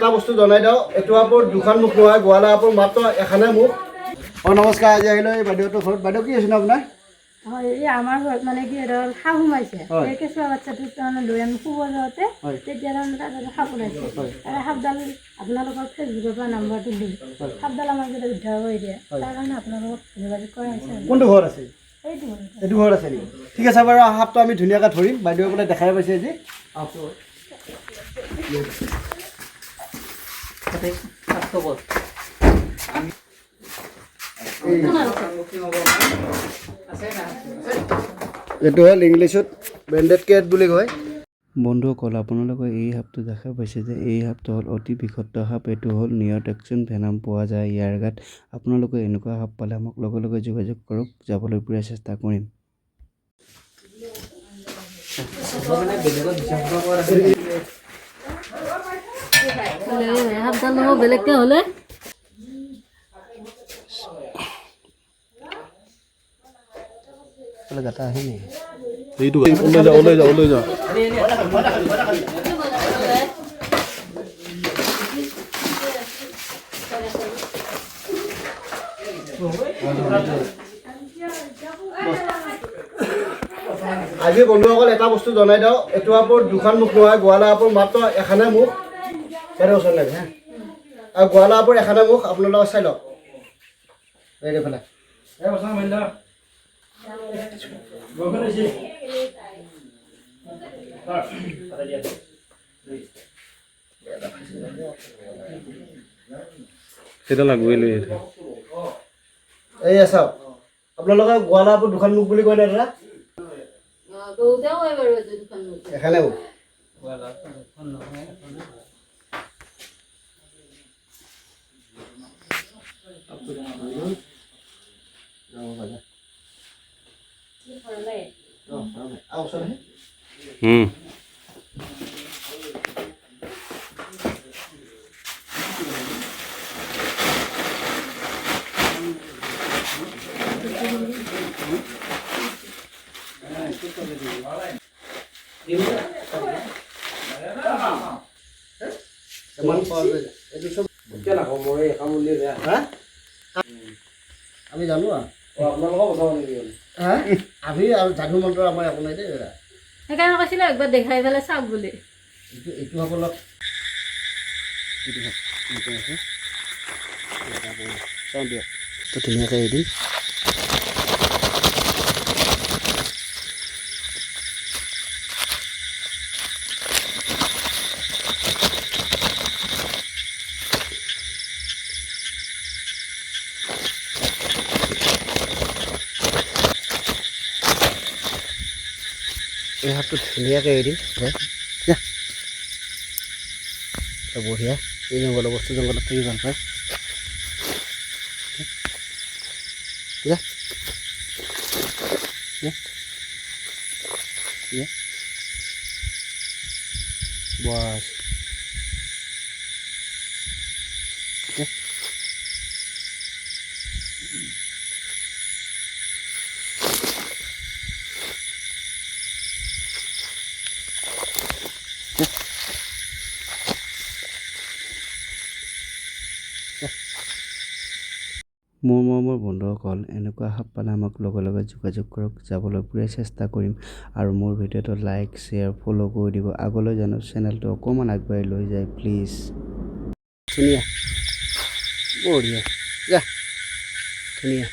এটা বস্তু জনাই দিওঁ, এইটো আপোনাৰ দুখন মুখ নহয়, গোৱালা আপোনাৰ মাত্ৰ এখনে মুখ। নমস্কাৰ, আজি আহিলোঁ এই বাইদেউটোৰ ঘৰত। বাইদেউ কি হৈছিলে আপোনাৰ? হয়, এই আমাৰ ঘৰত মানে কি ধৰক সাপ সোমাইছে। এই কেঁচুৱা বাচ্ছাটোক তাৰমানে লৈ আমি শুব যাওঁতে তেতিয়া তাৰমানে তাত সাপ ওলাইছে। সাপডাল আপোনালোকৰ ফেচবুকৰ পৰা নাম্বাৰটো দিম, সাপডাল আমাক যদি উদ্ধাৰ কৰি দিয়ে তাৰ কাৰণে আপোনালোকক যোগাযোগ কৰা হৈছে। কোনটো ঘৰত আছে? এইটো ঘৰত আছে নেকি? ঠিক আছে বাৰু, সাপটো আমি ধুনীয়াকৈ ধৰিম। বাইদেৱে বোলে দেখাই পাইছে আজি। এইটো হ'ল ইংলিছত ব্ৰেণ্ডেড কেট বুলি কয়। বন্ধুসকল, আপোনালোকে এই সাপটো দেখা পাইছে যে এই সাপটো হ'ল অতি বিষাক্ত সাপ। এইটো হ'ল নিঅ'টক্সিন ভেনাম পোৱা যায় ইয়াৰ গাত। আপোনালোকে এনেকুৱা সাপ পালে আমাক লগে লগে যোগাযোগ কৰক, যাবলৈ পুৰা চেষ্টা কৰিম। সাপডাল বেলেগকে হ'লে গাটা আহি নেকি? এইটো ওলাই যা আজি বন্ধুসকল এটা বস্তু জনাই দিওঁ, এইটো আপোনাৰ দুখন মুখ নহয়, গোৱালা আপোনাৰ মাত্ৰ এখনে মুখ। বাইদেউ ওচৰত লাগে হা। আৰু গোৱালা আপোনাৰ এখনে মুখ, আপোনালোকে চাই লওক। এইফালে সেটা লাগবে লৈ এই চাওক, আপোনালোকে গোৱালা আপোনাৰ দুখন মুখ বুলি কয় নে দাদা? এখনে মুখ। আমি জানো আমি আৰু যাদু মন্ত্ৰ আমাৰ একো নাই দেই দাদা। সেইকাৰণে কৈছিলে একবাৰ দেখাই পেলাই চাওক বুলি। এইটো সকলক ধুনীয়াকৈ এদিন এই সাপটো ধুনীয়াকৈ এৰি দিম। বঢ়িয়া, এই জংঘলৰ বস্তু জংঘলত থাকি ভাল পায়। বাস মোৰ মৰমৰ বন্ধুসকল, এনেকুৱা সাপ পালে আমাক লগে লগে যোগাযোগ কৰক, যাবলৈ পুৰা চেষ্টা কৰিম। আৰু মোৰ ভিডিঅ'টো লাইক শ্বেয়াৰ ফ'ল' কৰি দিব, আগলৈ জানো চেনেলটো অকণমান আগবাঢ়ি লৈ যায় প্লিজ। ধুনীয়া, বঢ়িয়া, যা ধুনীয়া।